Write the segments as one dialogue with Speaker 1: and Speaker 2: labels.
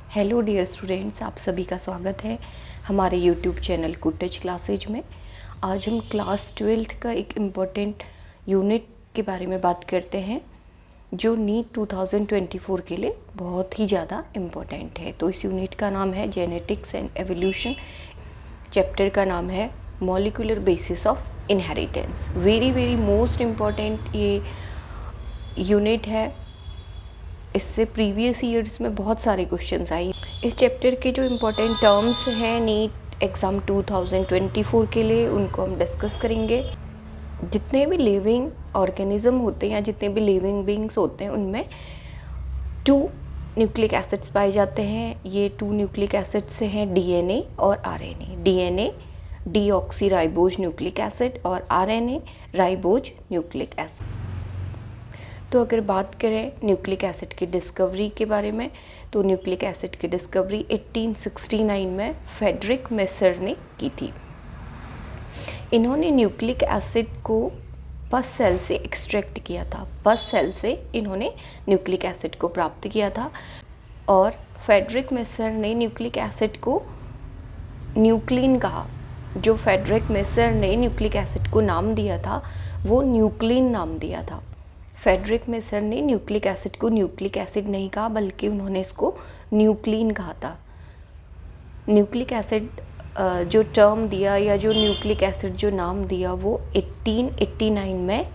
Speaker 1: Hello dear students, आप सभी का स्वागत है हमारे यूट्यूब चैनल कुटच क्लासेज में। आज हम क्लास 12th का एक इम्पॉर्टेंट यूनिट के बारे में बात करते हैं जो नीट 2024 के लिए बहुत ही ज़्यादा इम्पॉर्टेंट है। तो इस यूनिट का नाम है जेनेटिक्स एंड एवोल्यूशन। चैप्टर का नाम है molecular basis of inheritance. Very most important ये यूनिट है। इससे प्रीवियस ईयर्स में बहुत सारे क्वेश्चंस आए। इस चैप्टर के जो इम्पोर्टेंट टर्म्स हैं नीट एग्ज़ाम 2024 के लिए, उनको हम डिस्कस करेंगे। जितने भी लिविंग ऑर्गेनिज्म होते हैं या जितने भी लिविंग बींग्स होते हैं उनमें 2 न्यूक्लिक एसिड्स पाए जाते हैं। ये 2 न्यूक्लिक एसिड्स हैं डीएनए और RNA. DNA deoxyribose nucleic acid और आरएनए राइबोज न्यूक्लिक एसिड। तो अगर बात करें न्यूक्लिक एसिड की डिस्कवरी के बारे में, तो न्यूक्लिक एसिड की डिस्कवरी 1869 में फ्रेडरिक मेसर ने की थी। इन्होंने न्यूक्लिक एसिड को पस सेल से एक्सट्रैक्ट किया था। पस सेल से इन्होंने न्यूक्लिक एसिड को प्राप्त किया था और फ्रेडरिक मेसर ने न्यूक्लिक एसिड को न्यूक्लिन कहा। जो फ्रेडरिक मेसर ने न्यूक्लिक एसिड को नाम दिया था वो न्यूक्लिन नाम दिया था। फ्रेडरिक मेसर ने न्यूक्लिक एसिड को न्यूक्लिक एसिड नहीं कहा, बल्कि उन्होंने इसको न्यूक्लिन कहा था। न्यूक्लिक एसिड जो टर्म दिया या जो न्यूक्लिक एसिड जो नाम दिया वो 1889 में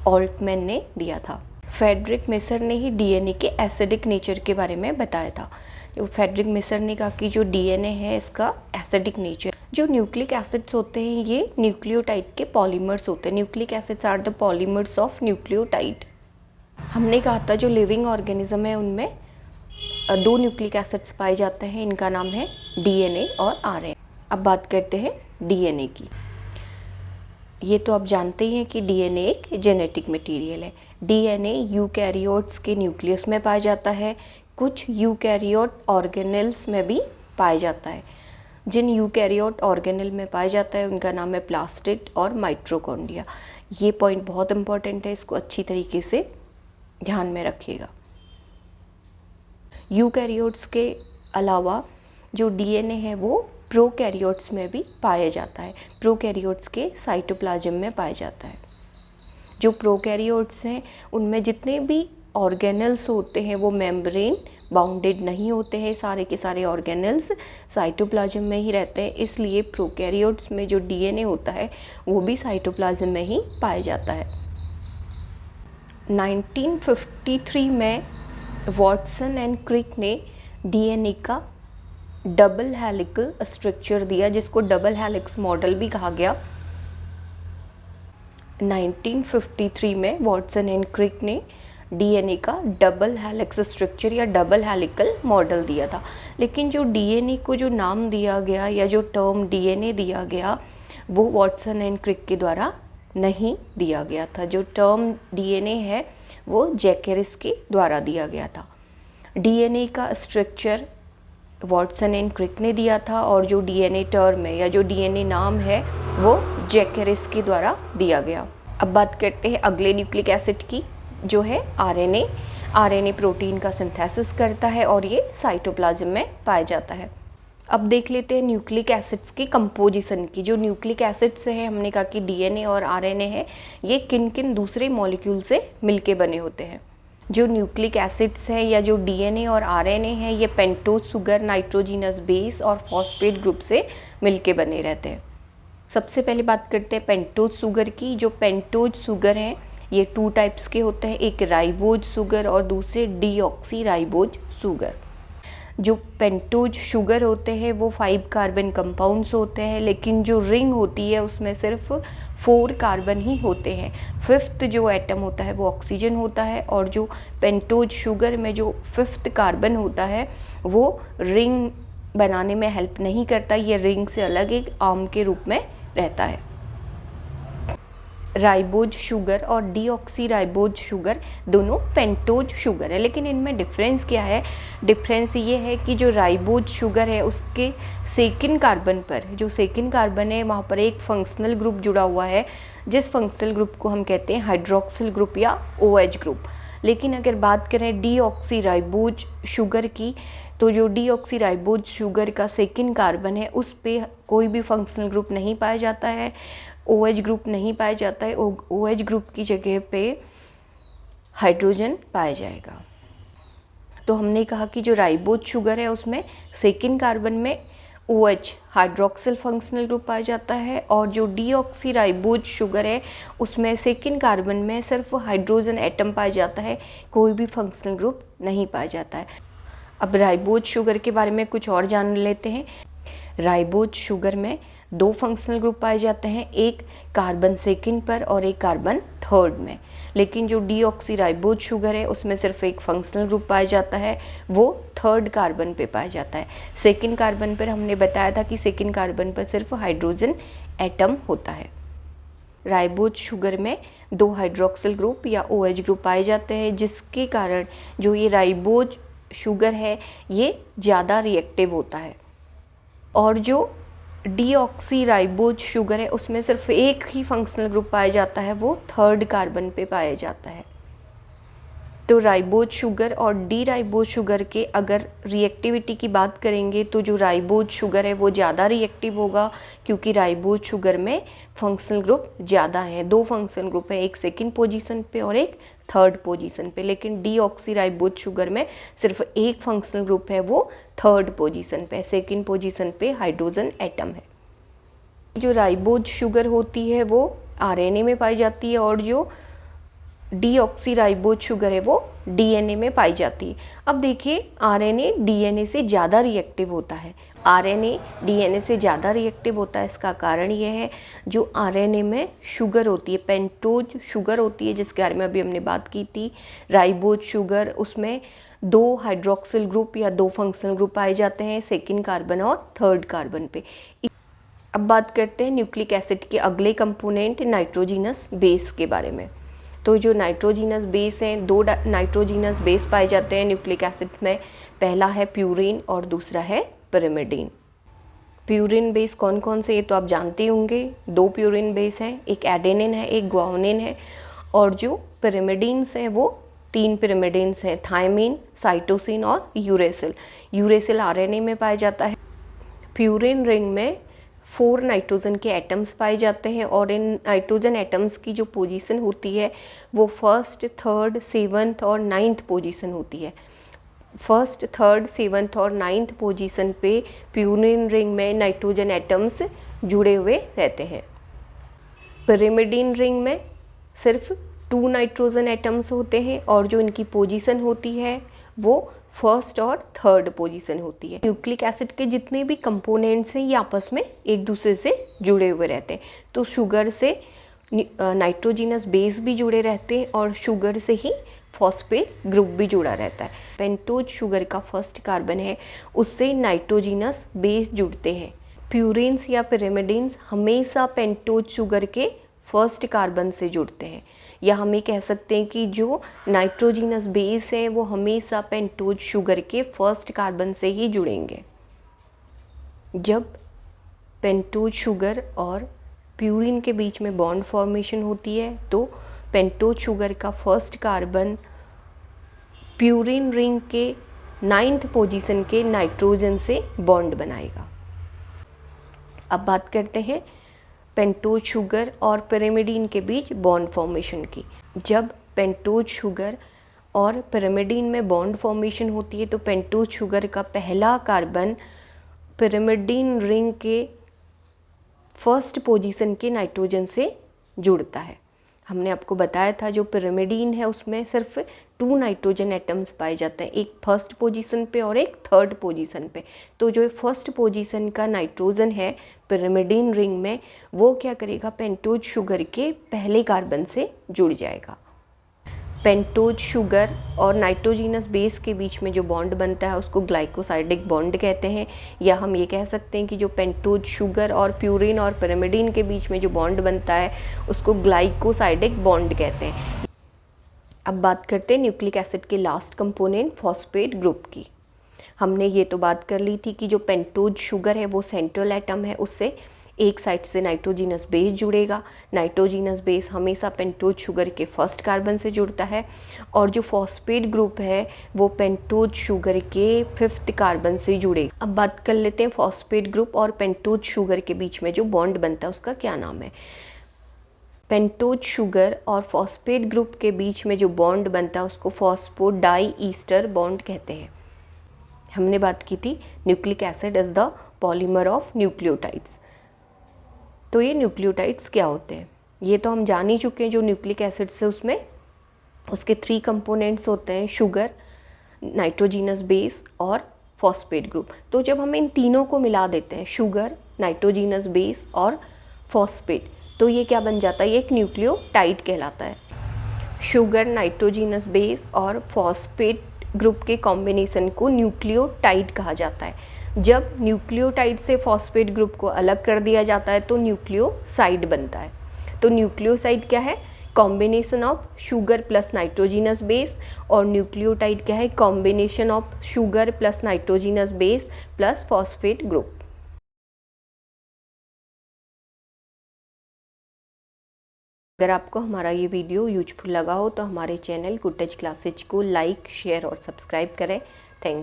Speaker 1: ऑल्टमैन ने दिया था। फ्रेडरिक मेसर ने ही डीएनए के एसिडिक नेचर के बारे में बताया था। जो फ्रेडरिक मेसर ने कहा कि जो डीएनए है इसका एसिडिक नेचर। जो न्यूक्लिक एसिड्स होते हैं ये न्यूक्लियोटाइड के पॉलीमर्स होते हैं। Nucleic acids are the polymers of nucleotide. हमने कहा था जो लिविंग ऑर्गेनिज्म है उनमें 2 न्यूक्लिक एसिड्स पाए जाते हैं। इनका नाम है डीएनए और आरएनए। अब बात करते हैं डीएनए की। ये तो आप जानते ही हैं कि डीएनए एक जेनेटिक मटेरियल है। डीएनए यूकैरियोट्स के न्यूक्लियस में पाया जाता है। कुछ यूकैरियोट ऑर्गेनेल्स में भी पाया जाता है। जिन यूकैरियोट ऑर्गेनेल में पाया जाता है उनका नाम है प्लास्टिड और माइटोकॉन्ड्रिया। ये पॉइंट बहुत इंपॉर्टेंट है, इसको अच्छी तरीके से ध्यान में रखिएगा। यूकैरियोट्स के अलावा जो डीएनए है वो प्रोकैरियोट्स में भी पाया जाता है। प्रोकैरियोट्स के साइटोप्लाज्म में पाया जाता है। जो प्रोकैरियोट्स हैं उनमें जितने भी ऑर्गेनल्स होते हैं वो मेम्ब्रेन बाउंडेड नहीं होते हैं। सारे के सारे ऑर्गेनल्स साइटोप्लाज्म में ही रहते हैं। इसलिए प्रोकैरियोट्स में जो डीएनए होता है वो भी साइटोप्लाज्म में ही पाया जाता है। 1953 में वॉटसन एंड क्रिक ने डीएनए का डबल हेलिकल स्ट्रक्चर दिया, जिसको डबल हेलिक्स मॉडल भी कहा गया। 1953 में वॉटसन एंड क्रिक ने डीएनए का डबल हेलिक्स स्ट्रक्चर या डबल हेलिकल मॉडल दिया था। लेकिन जो डीएनए को जो नाम दिया गया या जो टर्म डीएनए दिया गया वो वॉटसन एंड क्रिक के द्वारा नहीं दिया गया था। जो टर्म डीएनए है वो जैकेरिस के द्वारा दिया गया था। डीएनए का स्ट्रक्चर वॉटसन एंड क्रिक ने दिया था और जो डीएनए टर्म है या जो डीएनए नाम है वो जैकेरिस के द्वारा दिया गया। अब बात करते हैं अगले न्यूक्लिक एसिड की, जो है आरएनए। आरएनए प्रोटीन का सिंथेसिस करता है और ये साइटोप्लाज्म में पाया जाता है। अब देख लेते हैं न्यूक्लिक एसिड्स की कंपोजिशन की। जो न्यूक्लिक एसिड्स हैं, हमने कहा कि डीएनए और आरएनए है, ये किन किन दूसरे मॉलिक्यूल से मिलके बने होते हैं। जो न्यूक्लिक एसिड्स हैं या जो डीएनए और आरएनए हैं ये पेंटोज शुगर, नाइट्रोजिनस बेस और फॉस्फेट ग्रुप से मिलके बने रहते हैं। सबसे पहले बात करते हैं पेंटोज शुगर की। जो पेंटोज शुगर हैं ये 2 टाइप्स के होते हैं, एक राइबोज शुगर और दूसरे डीऑक्सीराइबोज शुगर। जो पेंटोज शुगर होते हैं वो 5 कार्बन कंपाउंड्स होते हैं, लेकिन जो रिंग होती है उसमें सिर्फ 4 कार्बन ही होते हैं। 5th जो एटम होता है वो ऑक्सीजन होता है और जो पेंटोज शुगर में जो 5th कार्बन होता है वो रिंग बनाने में हेल्प नहीं करता। ये रिंग से अलग एक आर्म के रूप में रहता है। राइबोज शुगर और डीऑक्सीराइबोज शुगर दोनों पेंटोज शुगर है, लेकिन इनमें डिफरेंस क्या है? डिफरेंस ये है कि जो राइबोज शुगर है उसके सेकंड कार्बन पर, जो सेकंड कार्बन है वहाँ पर एक फंक्शनल ग्रुप जुड़ा हुआ है, जिस फंक्शनल ग्रुप को हम कहते हैं हाइड्रोक्सिल ग्रुप या OH ग्रुप। लेकिन अगर बात करें डीऑक्सीराइबोज शुगर की तो जो डीऑक्सीराइबोज शुगर का सेकंड कार्बन है उस पे कोई भी फंक्शनल ग्रुप नहीं पाया जाता है, OH ग्रुप नहीं पाया जाता है। OH ग्रुप की जगह पे हाइड्रोजन पाया जाएगा। तो हमने कहा कि जो राइबोज शुगर है उसमें सेकंड कार्बन में OH हाइड्रोक्सिल फंक्शनल ग्रुप पाया जाता है, और जो डीऑक्सीराइबोज शुगर है उसमें सेकंड कार्बन में सिर्फ हाइड्रोजन एटम पाया जाता है, कोई भी फंक्शनल ग्रुप नहीं पाया जाता है। अब राइबोज शुगर के बारे में कुछ और जान लेते हैं। राइबोज शुगर में 2 फंक्शनल ग्रुप पाए जाते हैं, एक कार्बन सेकंड पर और एक कार्बन थर्ड में। लेकिन जो डीऑक्सीराइबोज शुगर है उसमें सिर्फ एक फंक्शनल ग्रुप पाया जाता है, वो थर्ड कार्बन पे पाया जाता है। सेकंड कार्बन पर हमने बताया था कि सेकंड कार्बन पर सिर्फ हाइड्रोजन एटम होता है। राइबोज शुगर में 2 हाइड्रोक्सिल ग्रुप या OH ग्रुप पाए जाते हैं, जिसके कारण जो ये राइबोज शुगर है ये ज़्यादा रिएक्टिव होता है। और जो डीऑक्सीराइबोज शुगर है उसमें सिर्फ एक ही फंक्शनल ग्रुप पाया जाता है, वो थर्ड कार्बन पे पाया जाता है। तो राइबोज शुगर और डी राइबोज शुगर के अगर रिएक्टिविटी की बात करेंगे तो जो राइबोज शुगर है वो ज़्यादा रिएक्टिव होगा, क्योंकि राइबोज शुगर में फंक्शनल ग्रुप ज़्यादा हैं, 2 फंक्शनल ग्रुप है, एक सेकंड पोजीशन पे और एक थर्ड पोजीशन पे। लेकिन डीऑक्सीराइबोज शुगर में सिर्फ एक फंक्शनल ग्रुप है, वो थर्ड पोजीशन पे, सेकंड पोजीशन पे हाइड्रोजन एटम है। जो राइबोज शुगर होती है वो RNA में पाई जाती है, और जो डीऑक्सीराइबोज शुगर है वो DNA में पाई जाती है। अब देखिए RNA DNA से ज़्यादा रिएक्टिव होता है। RNA DNA से ज़्यादा रिएक्टिव होता है, इसका कारण ये है जो RNA में शुगर होती है, पेंटोज शुगर होती है, जिसके बारे में अभी हमने बात की थी। राइबोज शुगर उसमें 2 हाइड्रोक्सिल ग्रुप या 2 फंक्शनल ग्रुप पाए जाते हैं, सेकेंड कार्बन और थर्ड कार्बन पे। अब बात करते हैं न्यूक्लिक एसिड के अगले कंपोनेंट नाइट्रोजिनस बेस के बारे में। तो जो नाइट्रोजिनस बेस हैं, 2 नाइट्रोजिनस बेस पाए जाते हैं न्यूक्लिक एसिड में। पहला है प्यूरिन और दूसरा है पिरिमिडीन। प्यूरिन बेस कौन कौन से ये तो आप जानते होंगे, 2 प्यूरिन बेस हैं, एक एडेनिन है एक ग्वानिन है। और जो पिरिमिडीन्स हैं वो 3 पिरिमिडीन्स हैं, थायमिन, साइटोसिन और यूरेसिल। यूरेसिल RNA में पाया जाता है। प्यूरिन रिंग में 4 नाइट्रोजन के एटम्स पाए जाते हैं, और इन नाइट्रोजन एटम्स की जो पोजीशन होती है वो फर्स्ट, थर्ड, 7th और 9th पोजीशन होती है। फर्स्ट, थर्ड, 7th और 9th पोजीशन पे प्यूरिन रिंग में नाइट्रोजन एटम्स जुड़े हुए रहते हैं। पिरिमिडीन रिंग में सिर्फ 2 नाइट्रोजन एटम्स होते हैं, और जो इनकी पोजीशन होती है वो फर्स्ट और थर्ड पोजीशन होती है। न्यूक्लिक एसिड के जितने भी कंपोनेंट्स हैं ये आपस में एक दूसरे से जुड़े हुए रहते हैं। तो शुगर से नाइट्रोजिनस बेस भी जुड़े रहते हैं, और शुगर से ही फॉस्फेट ग्रुप भी जुड़ा रहता है। पेंटोज शुगर का फर्स्ट कार्बन है, उससे नाइट्रोजिनस बेस जुड़ते हैं। प्यूरिन्स या पिरिमिडीन्स हमेशा पेंटोज शुगर के फर्स्ट कार्बन से जुड़ते हैं, या हम ये कह सकते हैं कि जो नाइट्रोजिनस बेस हैं वो हमेशा पेंटोज शुगर के फर्स्ट कार्बन से ही जुड़ेंगे। जब पेंटोज शुगर और प्यूरिन के बीच में बॉन्ड फॉर्मेशन होती है तो पेंटोज शुगर का फर्स्ट कार्बन प्यूरिन रिंग के 9th पोजीशन के नाइट्रोजन से बॉन्ड बनाएगा। अब बात करते हैं पेंटोज शुगर और पिरिमिडीन के बीच बॉन्ड फॉर्मेशन की। जब पेंटोज शुगर और पिरिमिडीन में बॉन्ड फॉर्मेशन होती है तो पेंटोज शुगर का पहला कार्बन पिरिमिडीन रिंग के फर्स्ट पोजीशन के नाइट्रोजन से जुड़ता है। हमने आपको बताया था जो पिरिमिडीन है उसमें सिर्फ 2 नाइट्रोजन एटम्स पाए जाते हैं, एक फर्स्ट पोजीशन पे और एक थर्ड पोजीशन पे। तो जो फर्स्ट पोजीशन का नाइट्रोजन है पिरिमिडीन रिंग में वो क्या करेगा, पेंटोज शुगर के पहले कार्बन से जुड़ जाएगा। पेंटोज शुगर और नाइट्रोजिनस बेस के बीच में जो बॉन्ड बनता है उसको ग्लाइकोसाइडिक बॉन्ड कहते हैं, या हम ये कह सकते हैं कि जो पेंटोज शुगर और प्यूरिन और पिरिमिडीन के बीच में जो बॉन्ड बनता है उसको ग्लाइकोसाइडिक बॉन्ड कहते हैं। अब बात करते हैं न्यूक्लिक एसिड के लास्ट कंपोनेंट फॉस्फेट ग्रुप की। हमने ये तो बात कर ली थी कि जो पेंटोज शुगर है वो सेंट्रल एटम है, उससे एक साइड से नाइट्रोजिनस बेस जुड़ेगा। नाइट्रोजिनस बेस हमेशा पेंटोज शुगर के फर्स्ट कार्बन से जुड़ता है और जो फॉस्फेट ग्रुप है वो पेंटोज शुगर के फिफ्थ कार्बन से जुड़ेगा। अब बात कर लेते हैं फॉस्फेट ग्रुप और पेंटोज शुगर के बीच में जो बॉन्ड बनता है उसका क्या नाम है। पेंटोज शुगर और फॉस्फेट ग्रुप के बीच में जो बॉन्ड बनता है उसको फॉस्फोडाई ईस्टर बॉन्ड कहते हैं। हमने बात की थी nucleic acid is the polymer of nucleotides. तो ये न्यूक्लियोटाइड्स क्या होते हैं ये तो हम जान ही चुके हैं। जो न्यूक्लिक एसिड से उसमें उसके 3 कंपोनेंट्स होते हैं, शुगर, नाइट्रोजिनस बेस और फॉस्फेट ग्रुप। तो जब हम इन तीनों को मिला देते हैं, शुगर, नाइट्रोजिनस बेस और फॉस्फेट, तो ये क्या बन जाता है, ये एक न्यूक्लियोटाइड कहलाता है। शुगर, नाइट्रोजिनस बेस और फॉस्फेट ग्रुप के कॉम्बिनेशन को न्यूक्लियोटाइड कहा जाता है। जब न्यूक्लियोटाइड से फॉस्फेट ग्रुप को अलग कर दिया जाता है तो न्यूक्लियोसाइड बनता है। तो न्यूक्लियोसाइड क्या है, combination of sugar plus nitrogenous base, और न्यूक्लियोटाइड क्या है, combination of sugar plus nitrogenous base plus phosphate group. अगर आपको हमारा ये वीडियो यूजफुल लगा हो तो हमारे चैनल कुट्टेज क्लासेज को लाइक, शेयर और सब्सक्राइब करें। थैंक